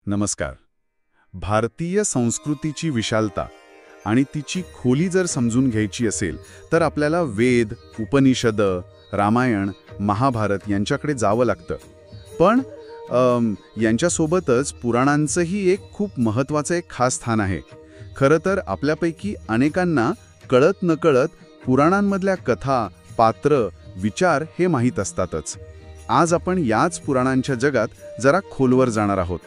नमस्कार. भारतीय संस्कृतीची विशालता आणि तिची खोली जर समजून घ्यायची असेल तर आपल्याला वेद, उपनिषद, रामायण, महाभारत यांच्याकडे जावं लागतं. पण यांच्यासोबतच पुराणांचंही एक खूप महत्त्वाचं एक खास स्थान आहे. खरं तर आपल्यापैकी अनेकांना कळत नकळत पुराणांमधल्या कथा, पात्र, विचार हे माहीत असतातच. आज आपण याच पुराणांच्या जगात जरा खोलवर जाणार आहोत.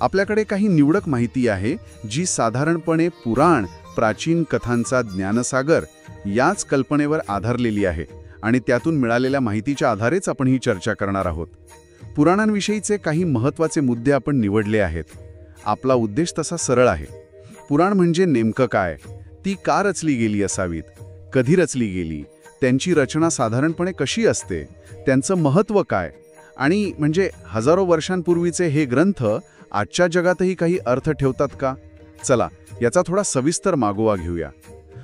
आपल्याकडे काही निवडक माहिती आहे जी साधारणपणे पुराण, प्राचीन कथांचा ज्ञानसागर याच कल्पनेवर आधारलेली आहे आणि त्यातून मिळालेल्या माहितीच्या आधारेच आपण ही चर्चा करणार आहोत. पुराणांविषयीचे काही महत्त्वाचे मुद्दे आपण निवडले आहेत. आपला उद्देश तसा सरळ आहे. पुराण म्हणजे नेमकं काय, ती का रचली गेली असावीत, कधी रचली गेली, त्यांची रचना साधारणपणे कशी असते, त्यांचं महत्त्व काय, आणि म्हणजे हजारो वर्षांपूर्वीचे हे ग्रंथ आजच्या जगातही काही अर्थ ठेवतात का? चला याचा थोडा सविस्तर मागोवा घेऊया.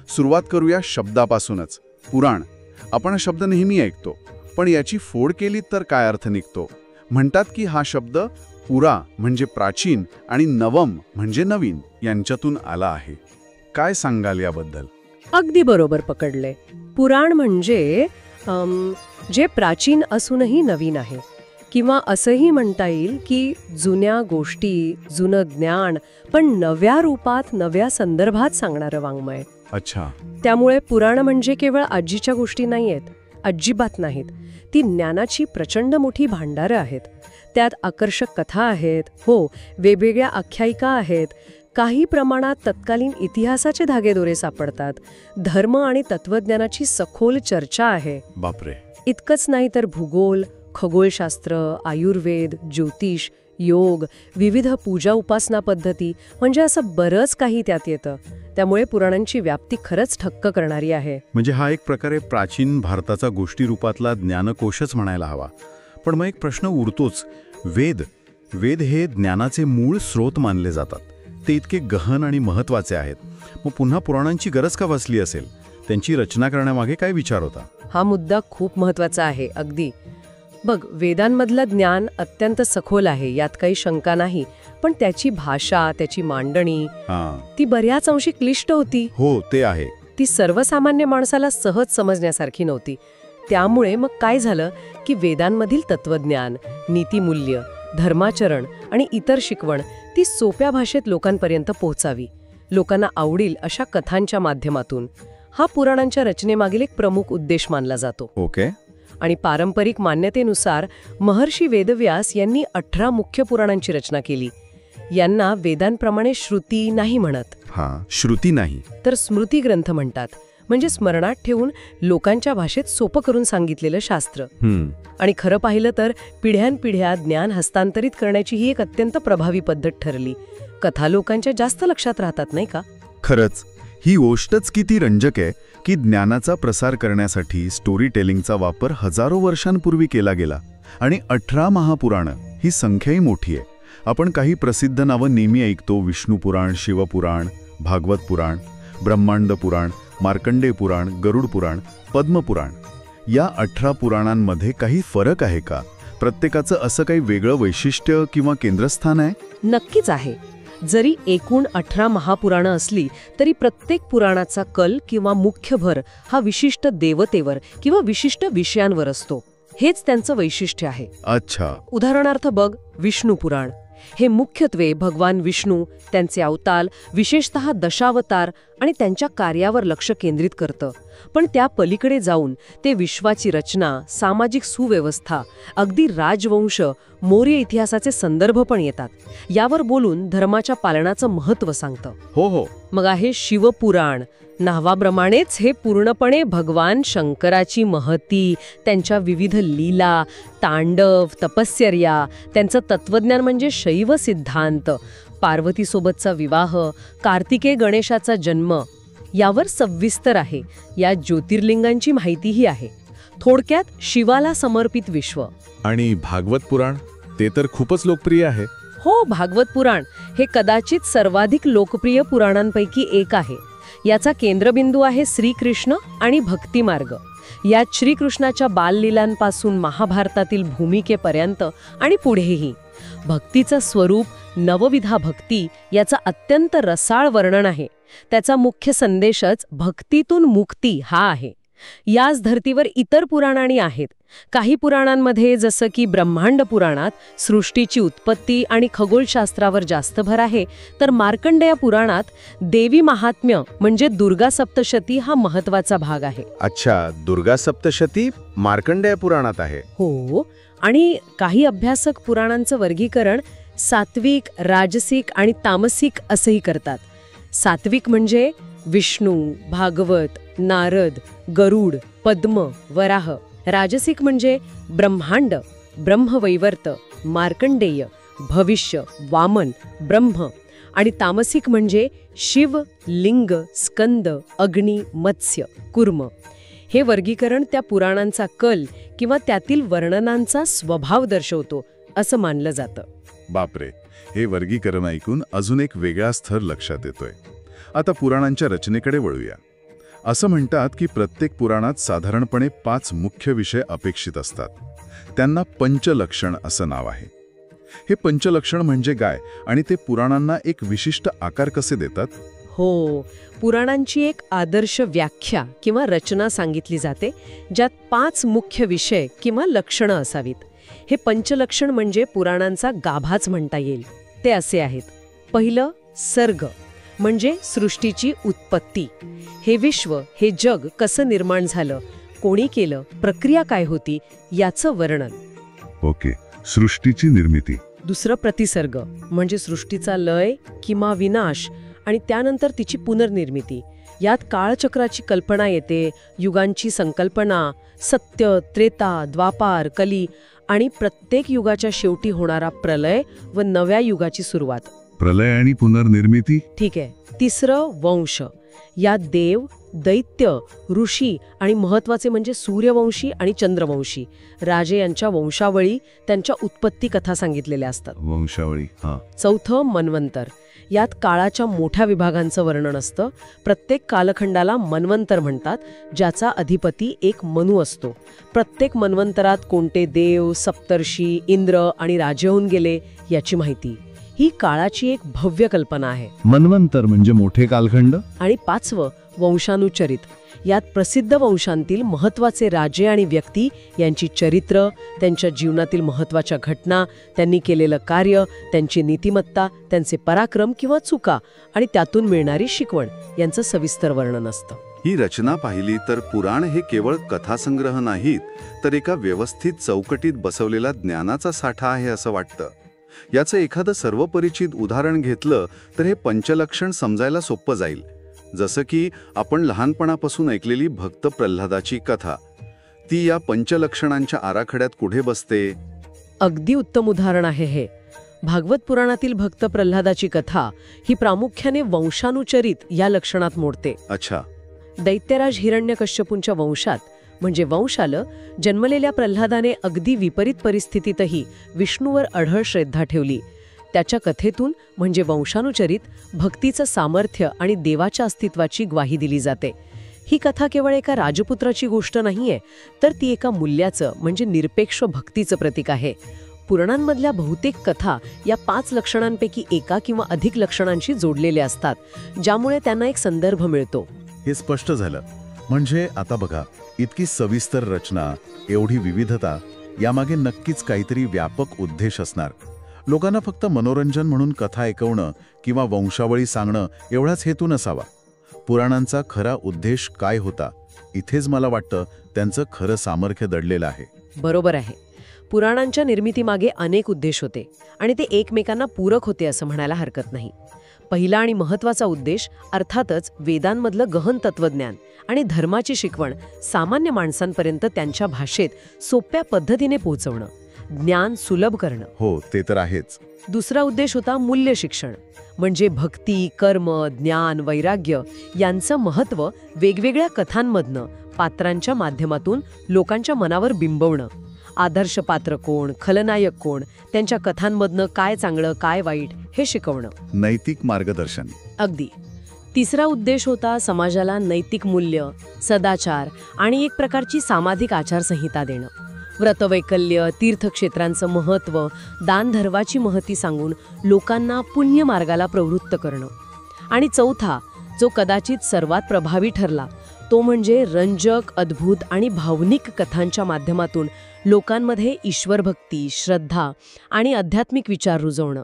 सुरुवात करूया शब्दापासूनच. पुराण, आपण हा शब्द नेहमी ऐकतो, पण याची फोड केली तर काय अर्थ निघतो? म्हणतात की हा शब्द पुरा म्हणजे प्राचीन आणि नवम म्हणजे नवीन यांच्यातून आला आहे. काय सांगाल याबद्दल? अगदी बरोबर पकडले. पुराण म्हणजे जे प्राचीन असूनही नवीन आहे, किंवा असंही म्हणता येईल की जुन्या गोष्टी, जुनं ज्ञान पण नव्या रूपात, नव्या संदर्भात सांगणारं वाङ्मय. अच्छा. त्यामुळे पुराण म्हणजे केवळ आजीच्या गोष्टी नाहीयेत, अजिबात नाहीत. ती ज्ञानाची प्रचंड मोठी भांडारं आहेत. त्यात आकर्षक कथा आहेत, हो, वेगवेगळ्या आख्यायिका आहेत, काही प्रमाणात तत्कालीन इतिहासाचे धागेदोरे सापडतात, धर्म आणि तत्वज्ञानाची सखोल चर्चा आहे. बापरे. इतकंच नाही तर भूगोल, खगोलशास्त्र, आयुर्वेद, ज्योतिष, योग, विविध पूजा उपासना पद्धती, म्हणजे असं बरंच काही त्यात येतं. त्यामुळे पुराणांची व्याप्ती खरंच थक्क करणारी आहे. म्हणजे हा एक प्रकारे प्राचीन भारताचा गोष्टी रूपातला ज्ञानकोशच म्हणायला हवा. पण मग एक प्रश्न उरतोच. वेद हे ज्ञानाचे मूळ स्रोत मानले जातात. ते इतके गहन आणि महत्त्वाचे आहेत. मग पुन्हा पुराणांची गरज का भासली असेल? त्यांची रचना करण्यामागे काय विचार होता? हा मुद्दा खूप महत्त्वाचा आहे. अगदी बघ, वेदांमधलं ज्ञान अत्यंत सखोल आहे, यात काही शंका नाही. पण त्याची भाषा, त्याची मांडणी, ती बऱ्याच अंशी क्लिष्ट होती. हो, ते आहे. ती सर्वसामान्य माणसाला सहज समजण्यासारखी नव्हती. त्यामुळे मग काय झालं की वेदांमधील तत्वज्ञान, नीतिमूल्य, धर्माचरण आणि इतर शिकवण ती सोप्या भाषेत लोकांपर्यंत पोहोचावी, लोकांना आवडील अशा कथांच्या माध्यमातून. हा पुराणांच्या रचनेमागील एक प्रमुख उद्देश मानला जातो. ओके. आणि पारंपरिक मान्यतेनुसार महर्षी वेदव्यास यांनी 18 मुख्य पुराणांची रचना केली. यांना वेदांप्रमाणे श्रुती नाही म्हणत. श्रुती नाही तर स्मृती ग्रंथ म्हणतात. म्हणजे स्मरणात ठेवून लोकांच्या भाषेत सोपं करून सांगितलेलं शास्त्र. आणि खरं पाहिलं तर पिढ्यानपिढ्या ज्ञान हस्तांतरित करण्याची ही एक अत्यंत प्रभावी पद्धत ठरली. कथा लोकांच्या जास्त लक्षात राहतात, नाही का? खरंच ही गोष्टच किती रंजक आहे की ज्ञानाचा प्रसार करण्यासाठी स्टोरी टेलिंगचा वापर हजारो वर्षांपूर्वी केला गेला. आणि 18 महापुराणं ही संख्याही मोठी आहे. आपण काही प्रसिद्ध नावं नेहमी ऐकतो: विष्णू पुराण, शिवपुराण, भागवत पुराण, ब्रह्मांड पुराण, मार्कंडेय पुराण, गरुड पुराण, पद्मपुराण. या 18 पुराणांमध्ये काही फरक आहे का? प्रत्येकाचं असं काही वेगळं वैशिष्ट्य किंवा केंद्रस्थान आहे? नक्कीच आहे. जरी एकूण 18 महापुराणं असली तरी प्रत्येक पुराणाचा कल किंवा मुख्य भर हा विशिष्ट देवतेवर किंवा विशिष्ट विषयांवर असतो. हेच त्यांचं वैशिष्ट्य आहे. अच्छा. उदाहरणार्थ बघ, विष्णू पुराण हे मुख्यत्वे भगवान विष्णू, त्यांचे अवतार, विशेषतः दशावतार आणि त्यांच्या कार्यावर लक्ष केंद्रित करतं. पण त्या पलीकडे जाऊन ते विश्वाची रचना, सामाजिक सुव्यवस्था, अगदी राजवंश, मौर्य इतिहासाचे संदर्भ पण येतात. यावर बोलून धर्माच्या पालनाचं महत्त्व सांगतं. हो. मग आहे शिवपुराण. नावाप्रमाणेच हे पूर्णपणे भगवान शंकराची महती, त्यांच्या विविध लीला, तांडव, तपश्चर्या, त्यांचं तत्वज्ञान म्हणजे शैव सिद्धांत, पार्वतीसोबतचा विवाह, कार्तिकेय गणेशाचा जन्म यावर सविस्तर आहे. या ज्योतिर्लिंगांची माहितीही आहे. थोडक्यात शिवाला समर्पित विश्व. आणि भागवत पुराण ते तर खूपच लोकप्रिय आहे. हो, भागवत पुराण हे कदाचित सर्वाधिक लोकप्रिय पुराणांपैकी एक आहे. याचा केंद्रबिंदू आहे श्रीकृष्ण आणि भक्तिमार्ग. यात श्रीकृष्णाच्या बाललीलांपासून महाभारतातील भूमिकेपर्यंत आणि पुढेही भक्तीचं स्वरूप नवविधा भक्ती याचं अत्यंत रसाळ वर्णन आहे. त्याचा मुख्य संदेशच भक्तीतून मुक्ती हा आहे. याच धर्तीवर इतर पुराणांनी आहेत. काही पुराणांमध्ये जसं की ब्रह्मांड पुराणात सृष्टीची उत्पत्ती आणि खगोलशास्त्रावर जास्त भर आहे, तर मार्कंडेय पुराणात देवी महात्म्य म्हणजे दुर्गा सप्तशती हा महत्वाचा भाग आहे. अच्छा, दुर्गा सप्तशती मार्कंडेय पुराणात आहे. हो, आणि काही अभ्यासक पुराणांचं वर्गीकरण सात्विक, राजसिक आणि तामसिक असंही करतात. सात्विक म्हणजे विष्णू, भागवत, नारद, गरुड, पद्म, वराह. राजसिक म्हणजे ब्रह्मांड, ब्रह्मवैवर्त, मार्कंडेय, भविष्य, वामन, ब्रह्म. आणि तामसिक म्हणजे शिव, लिंग, स्कंद, अग्नी, मत्स्य, कुर्म. हे वर्गीकरण त्या पुराणांचा कल किंवा त्यातील वर्णनांचा स्वभाव दर्शवतो असं मानलं जातं. बापरे, हे वर्गीकरण ऐकून अजून एक वेगळा स्तर लक्षात येतोय. आता पुराणांच्या रचनेकडे वळूया. असं म्हणतात की प्रत्येक पुराणात साधारणपणे 5 मुख्य विषय अपेक्षित असतात. त्यांना पंचलक्षण असं नाव आहे. हे पंचलक्षण म्हणजे काय आणि ते पुराणांना एक विशिष्ट आकार कसे देतात? हो, पुराणांची एक आदर्श व्याख्या किंवा रचना सांगितली जाते, ज्यात 5 मुख्य विषय किंवा लक्षणं असावीत. हे पंचलक्षण म्हणजे पुराणांचा गाभाच म्हणता येईल. ते असे आहेत. पहिलं, सर्ग म्हणजे सृष्टीची उत्पत्ती. हे विश्व, हे जग कसं निर्माण झालं, कोणी केलं, प्रक्रिया काय होती याचं वर्णन. ओके, सृष्टीची निर्मिती. दुसरं, प्रतिसर्ग म्हणजे सृष्टीचा लय किंवा विनाश आणि त्यानंतर तिची पुनर्निर्मिती. यात काळचक्राची कल्पना येते, युगांची संकल्पना, सत्य, त्रेता, द्वापार, कली आणि प्रत्येक युगाच्या शेवटी होणारा प्रलय व नव्या युगाची सुरुवात. प्रलय आणि पुनर्निर्मिती. ठीक आहे. तिसरं, वंश. यात देव, दैत्य, ऋषी आणि महत्वाचे म्हणजे सूर्यवंशी आणि चंद्रवंशी राजे यांच्या वंशावळी, त्यांच्या उत्पत्ती कथा सांगितलेल्या असतात. वंशावळी. चौथं, मन्वंतर. यात काळाच्या मोठ्या विभागांचं वर्णन असतं. प्रत्येक कालखंडाला मन्वंतर म्हणतात, ज्याचा अधिपती एक मनु असतो. प्रत्येक मन्वंतरात कोणते देव, सप्तर्षी, इंद्र आणि राजे होऊन गेले याची माहिती. ही काळाची एक भव्य कल्पना आहे. मन्वंतर म्हणजे मोठे कालखंड. आणि 5वं, वंशानुचरित. यात प्रसिद्ध वंशांतील महत्वाचे राजे आणि व्यक्ती यांची चरित्र, त्यांच्या जीवनातील महत्वाच्या घटना, त्यांनी केलेलं कार्य, त्यांची नीतिमत्ता, त्यांचे पराक्रम किंवा चुका आणि त्यातून मिळणारी शिकवण यांचं सविस्तर वर्णन असतं. ही रचना पाहिली तर पुराण हे केवळ कथासंग्रह नाहीत, तर एका व्यवस्थित चौकटीत बसवलेला ज्ञानाचा साठा आहे असं वाटतं. याचं एखादं सर्वपरिचित उदाहरण घेतलं तर हे पंचलक्षण समजायला सोपं जाईल. जसं की आपण लहानपणापासून ऐकलेली भक्त प्रल्हादाची कथा. ती या पंचलक्षणांच्या आराखड्यात कुठे बसते? अगदी उत्तम उदाहरण आहे हे. भागवत पुराणातील भक्त प्रल्हादाची कथा ही प्रामुख्याने वंशानुचरित या लक्षणात मोडते. अच्छा. दैत्यराज हिरण्यकश्यपूंच्या वंशात म्हणजे वंशालं जन्मलेल्या प्रल्हादाने अगदी विपरीत परिस्थितीतही विष्णूवर अढळ श्रद्धा ठेवली. त्याच्या कथेतून म्हणजे वंशानुचरित भक्तीचं सामर्थ्य आणि देवाच्या अस्तित्वाची ग्वाही दिली जाते. ही कथा केवळ एका राजपुत्राची गोष्ट नाहीये, तर ती एका मूल्याचं म्हणजे निरपेक्ष भक्तीचं प्रतीक आहे. पुराणांमधल्या बहुतेक कथा या 5 लक्षणांपैकी एका किंवा अधिक लक्षणांशी जोडलेल्या असतात, ज्यामुळे त्यांना एक संदर्भ मिळतो. हे स्पष्ट झालं. म्हणजे आता बघा, इतकी सविस्तर रचना, एवढी विविधता, यामागे नक्कीच काहीतरी व्यापक उद्देश असणार. लोकांना फक्त मनोरंजन म्हणून कथा ऐकवणं किंवा वंशावळी सांगणं एवढाच हेतू नसावा. पुराणांचा खरा उद्देश काय होता, इथेच मला वाटतं त्यांचं खरं सामर्थ्य दडलेलं आहे. बरोबर आहे. पुराणांच्या निर्मितीमागे अनेक उद्देश होते आणि ते एकमेकांना पूरक होते असं म्हणायला हरकत नाही. पहिला आणि महत्वाचा उद्देश अर्थातच वेदांमधलं गहन तत्वज्ञान आणि धर्माची शिकवण सामान्य माणसांपर्यंत त्यांच्या भाषेत सोप्या पद्धतीने पोहोचवणं, ज्ञान सुलभ करणं. हो, ते तर आहेच. दुसरा उद्देश होता मूल्य शिक्षण, म्हणजे भक्ती, कर्म, ज्ञान, वैराग्य यांचं महत्त्व वेगवेगळ्या कथांमधनं, पात्रांच्या माध्यमातून लोकांच्या मनावर बिंबवणं. आदर्श पात्र कोण, खलनायक कोण, त्यांच्या कथांमधनं काय चांगलं काय वाईट हे शिकवणं. नैतिक मार्गदर्शन. अगदी. तिसरा उद्देश होता समाजाला नैतिक मूल्य, सदाचार आणि एक प्रकारची सामाजिक आचारसंहिता देणं. व्रतवैकल्य, तीर्थक्षेत्रांचं महत्त्व, दानधर्माची महती सांगून लोकांना पुण्य मार्गाला प्रवृत्त करणं. आणि चौथा, जो कदाचित सर्वात प्रभावी ठरला, तो म्हणजे रंजक, अद्भुत आणि भावनिक कथांच्या माध्यमातून लोकांमध्ये ईश्वरभक्ती, श्रद्धा आणि आध्यात्मिक विचार रुजवणं.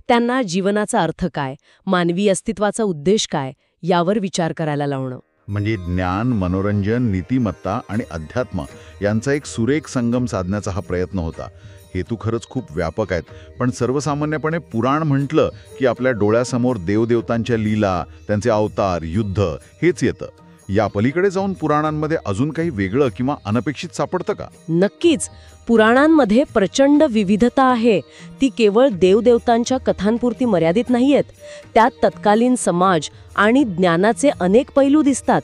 त्यांना जीवनाचा अर्थ काय, मानवी अस्तित्वाचा उद्देश काय, यावर विचार करायला लावणं. म्हणजे ज्ञान, मनोरंजन, नीतिमत्ता आणि अध्यात्म यांचा एक सुरेख संगम साधण्याचा हा प्रयत्न होता. हेतू खरंच खूप व्यापक आहेत, पण सर्वसामान्यपणे पुराण म्हटलं की आपल्या डोळ्यासमोर देवदेवतांच्या लीला, त्यांचे अवतार, युद्ध हेच येतं. या पलीकडे जाऊन पुराणांमध्ये अजून काही वेगळं किंवा अनपेक्षित सापडतं का? नक्कीच. पुराणांमध्ये प्रचंड विविधता आहे. ती केवळ देवदेवतांच्या कथांपुरती मर्यादित नाहीयेत. त्यात तत्कालीन समाज आणि ज्ञानाचे अनेक पैलू दिसतात.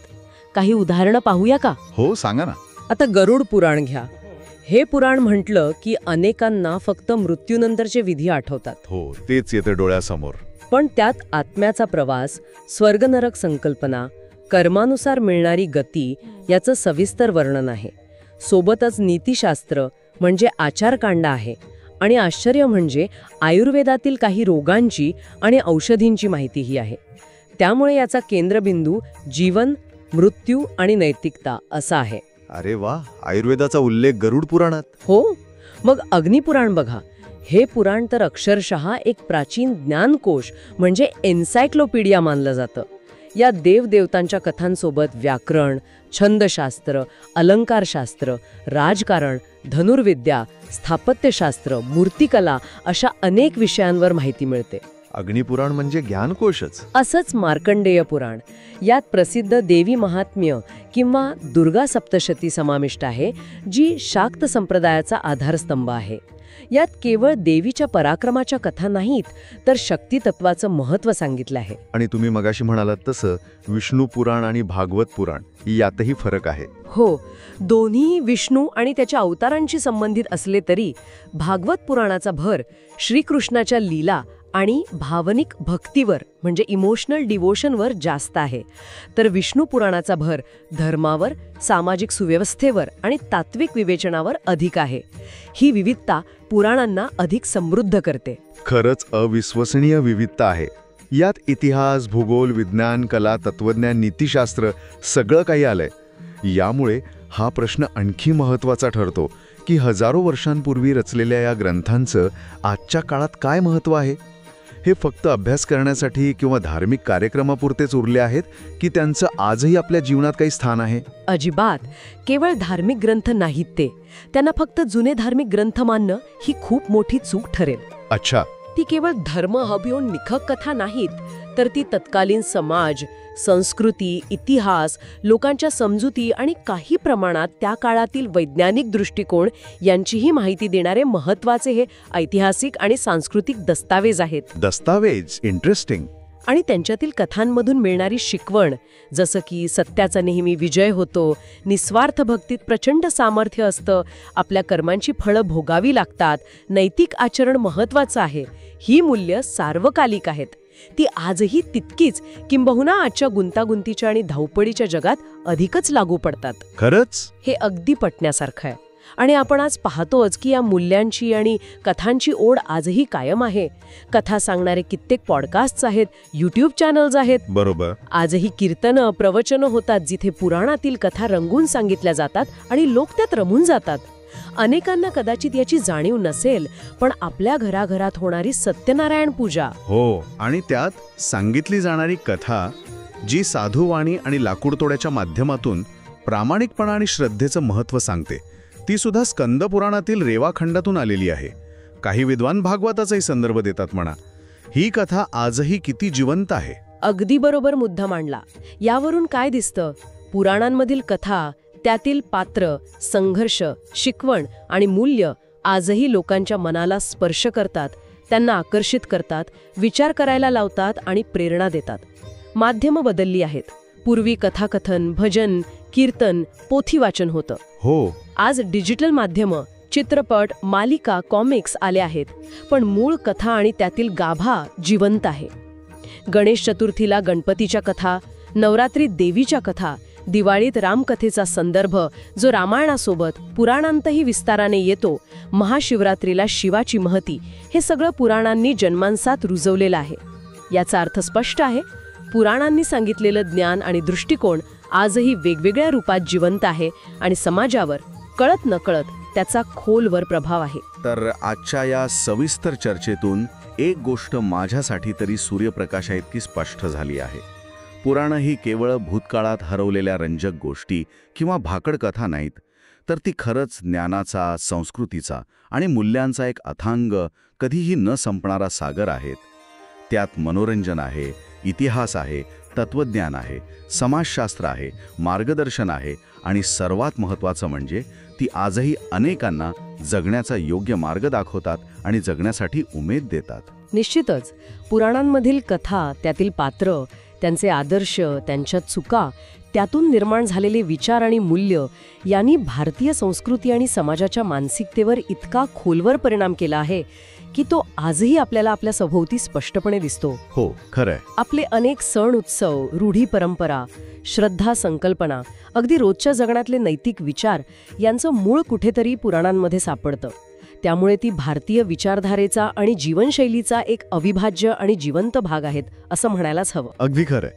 काही उदाहरणं पाहूया का? हो, सांगा ना. आता गरुड पुराण घ्या. हे पुराण म्हटलं की अनेकांना फक्त मृत्यूनंतरचे विधी आठवतात. हो, तेच येते डोळ्यासमोर. पण त्यात आत्म्याचा प्रवास, स्वर्गनरक संकल्पना, कर्मानुसार मिळणारी गती याचं सविस्तर वर्णन आहे. सोबतच नीतिशास्त्र म्हणजे आचारकांड आहे. आणि आश्चर्य म्हणजे आयुर्वेदातील काही रोगांची आणि औषधींची माहितीही आहे. त्यामुळे याचा केंद्रबिंदू जीवन, मृत्यू आणि नैतिकता असा आहे. अरे वा, आयुर्वेदाचा उल्लेख गरुड पुराणात. हो. मग अग्निपुराण बघा. हे पुराण तर अक्षरशः एक प्राचीन ज्ञानकोश म्हणजे एन्सायक्लोपीडिया मानलं जातं. या देवदेवतांच्या कथांसोबत व्याकरण, छंदशास्त्र, अलंकारशास्त्र, राजकारण, धनुर्विद्या, स्थापत्यशास्त्र, मूर्तिकला अशा अनेक विषयांवर माहिती मिळते. अग्निपुराण म्हणजे ज्ञानकोशच. असंच मार्कंडेय पुराण. यात प्रसिद्ध देवी महात्म्य किंवा दुर्गा सप्तशती समाविष्ट आहे, जी शाक्त संप्रदायाचा आधारस्तंभ आहे. यात केवळ देवीच्या पराक्रमाच्या कथा नाहीत, तर शक्तितत्वाचं महत्त्व सांगितलं आहे. आणि तुम्ही मगाशी म्हणालात तसं विष्णू पुराण आणि भागवत पुराण यातही फरक आहे. हो, दोन्ही विष्णू आणि त्याच्या अवतारांशी संबंधित असले तरी भागवत पुराणाचा भर श्रीकृष्णाच्या लीला आणि भावनिक भक्तीवर म्हणजे इमोशनल डिवोशनवर जास्त आहे. तर विष्णू पुराणाचा भर धर्मावर, सामाजिक सुव्यवस्थेवर आणि तात्विक विवेचनावर अधिक आहे. ही विविधता पुराणांना अधिक समृद्ध करते. खरंच अविश्वसनीय विविधता आहे. यात इतिहास, भूगोल, विज्ञान, कला, तत्वज्ञान, नीतिशास्त्र सगळं काही आलंय. यामुळे हा प्रश्न आणखी महत्त्वाचा ठरतो की हजारो वर्षांपूर्वी रचलेल्या या ग्रंथांचं आजच्या काळात काय महत्त्व आहे. हे फक्त अभ्यास करण्यासाठी किंवा धार्मिक कार्यक्रमापुरतेच उरले आहेत की त्यांचं आजही आपल्या जीवनात काही स्थान आहे? अजिबात. केवळ धार्मिक ग्रंथ नाहीत ते. त्यांना फक्त जुने धार्मिक ग्रंथ मानणं ही खूप मोठी चूक ठरेल. अच्छा. ती केवळ धर्म हबवून निखक कथा नाहीत, तर ती तत्कालीन समाज, संस्कृती, इतिहास, लोकांच्या समजुती आणि काही प्रमाणात त्या काळातील वैज्ञानिक दृष्टिकोन यांचीही माहिती देणारे महत्त्वाचे हे ऐतिहासिक आणि सांस्कृतिक दस्तावेज आहेत. दस्तावेज, इंटरेस्टिंग. आणि त्यांच्यातील कथांमधून मिळणारी शिकवण, जसं की सत्याचा नेहमी विजय होतो, निस्वार्थ भक्तीत प्रचंड सामर्थ्य असतं, आपल्या कर्मांची फळं भोगावी लागतात, नैतिक आचरण महत्त्वाचं आहे, ही मूल्य सार्वकालिक आहेत. ती आजही तितकीच किंबहुना आजच्या गुंतागुंतीच्या आणि धावपळीच्या जगात अधिकच लागू पडतात. खरंच हे अगदी पटण्यासारखं आहे. आणि आपण आज पाहतोच की या मूल्यांची आणि कथांची ओढ आजही कायम आहे. कथा सांगणारे कित्येक पॉडकास्ट्स आहेत, यूट्यूब चॅनल्स आहेत. बरोबर. आजही कीर्तनं, प्रवचनं होतात जिथे पुराणातील कथा रंगून सांगितल्या जातात आणि लोक त्यात रमून जातात. अनेकांना कदाचित याची जाणीव नसेल, पण आपल्या घराघरात होणारी सत्यनारायण पूजा, हो, आणि त्यात सांगितली जाणारी कथा जी साधुवाणी आणि लाकूडतोड्याच्या माध्यमातून प्रामाणिकपणा आणि श्रद्धेचं महत्त्व सांगते, ती सुद्धा स्कंद पुराणातील रेवाखंडातून आलेली आहे. काही विद्वान भागवताचाही संदर्भ देतात म्हणा. ही कथा आजही किती जिवंत आहे. अगदी बरोबर मुद्दा मांडला. यावरून काय दिसतं? पुराणांमधील कथा, त्यातील पात्र, संघर्ष, शिकवण आणि मूल्य आजही लोकांच्या मनाला स्पर्श करतात, त्यांना आकर्षित करतात, विचार करायला लावतात आणि प्रेरणा देतात. माध्यमं बदलली आहेत. पूर्वी कथाकथन, भजन, कीर्तन, पोथी वाचन होतं. हो. आज डिजिटल माध्यमं, चित्रपट, मालिका, कॉमिक्स आले आहेत, पण मूळ कथा आणि त्यातील गाभा जिवंत आहे. गणेश चतुर्थीला गणपतीच्या कथा, नवरात्रीत देवीच्या कथा, दिवाळीत रामकथेचा संदर्भ जो रामायणासोबत पुराणांतही विस्ताराने येतो, महाशिवरात्रीला शिवाची महती, हे सगळं पुराणांनी जन्मांसात रुजवलेलं आहे. याचा अर्थ स्पष्ट आहे. पुराणांनी सांगितलेलं ज्ञान आणि दृष्टिकोन आजही वेगवेगळ्या रूपात जिवंत आहे आणि समाजावर कळत नकळत त्याचा खोलवर प्रभाव आहे. तर आजच्या या सविस्तर चर्चेतून एक गोष्ट माझ्यासाठी तरी सूर्यप्रकाशा इतकी स्पष्ट झाली आहे. पुराणं ही केवळ भूतकाळात हरवलेल्या रंजक गोष्टी किंवा भाकड कथा नाहीत, तर ती खरंच ज्ञानाचा, संस्कृतीचा आणि मूल्यांचा एक अथांग, कधीही न संपणारा सागर आहेत. त्यात मनोरंजन आहे, इतिहास आहे, तत्वज्ञान आहे, समाजशास्त्र आहे, मार्गदर्शन आहे आणि सर्वात महत्त्वाचं म्हणजे ती आजही अनेकांना जगण्याचा योग्य मार्ग दाखवतात आणि जगण्यासाठी उमेद देतात. निश्चितच पुराणांमधील कथा, त्यातील पात्र, त्यांचे आदर्श, त्यांच्या चुका, त्यातून निर्माण झालेले विचार आणि मूल्य यांनी भारतीय संस्कृती आणि समाजाच्या मानसिकतेवर इतका खोलवर परिणाम केला आहे की तो आजही आपल्याला आपल्या सभोवती स्पष्टपणे दिसतो. हो, खरंय. आपले अनेक सण उत्सव, रूढी परंपरा, श्रद्धा संकल्पना, अगदी रोजच्या जगण्यातले नैतिक विचार यांचं मूळ कुठेतरी पुराणांमध्ये सापडतं. त्यामुळे ती भारतीय विचारधारेचा आणि जीवनशैलीचा एक अविभाज्य आणि जिवंत भाग आहेत असं म्हणायलाच हवं. अगदी खरंय.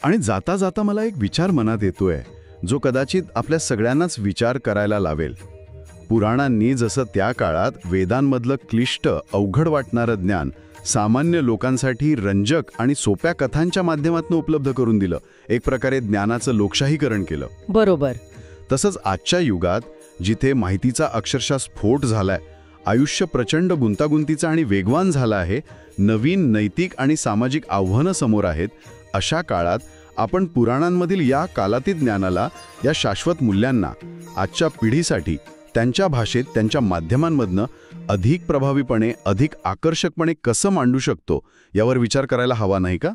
आणि जाता जाता मला एक विचार मनात येतोय जो कदाचित आपल्या सगळ्यांनाच विचार करायला लावेल. पुराणांनी जसं त्या काळात वेदांमधलं क्लिष्ट, अवघड वाटणारं ज्ञान सामान्य लोकांसाठी रंजक आणि सोप्या कथांच्या माध्यमातून उपलब्ध करून दिलं, एक प्रकारे ज्ञानाचं लोकशाहीकरण केलं. बरोबर. तसंच आजच्या युगात जिथे माहितीचा अक्षरशः स्फोट झालाय, आयुष्य प्रचंड गुंतागुंतीचं आणि वेगवान झालं आहे, नवीन नैतिक आणि सामाजिक आव्हानं समोर आहेत, अशा काळात आपण पुराणांमधील या कालातीत ज्ञानाला, या शाश्वत मूल्यांना आजच्या पिढीसाठी त्यांच्या भाषेत, त्यांच्या माध्यमांमधनं अधिक प्रभावीपणे, अधिक आकर्षकपणे कसं मांडू शकतो यावर विचार करायला हवा, नाही का?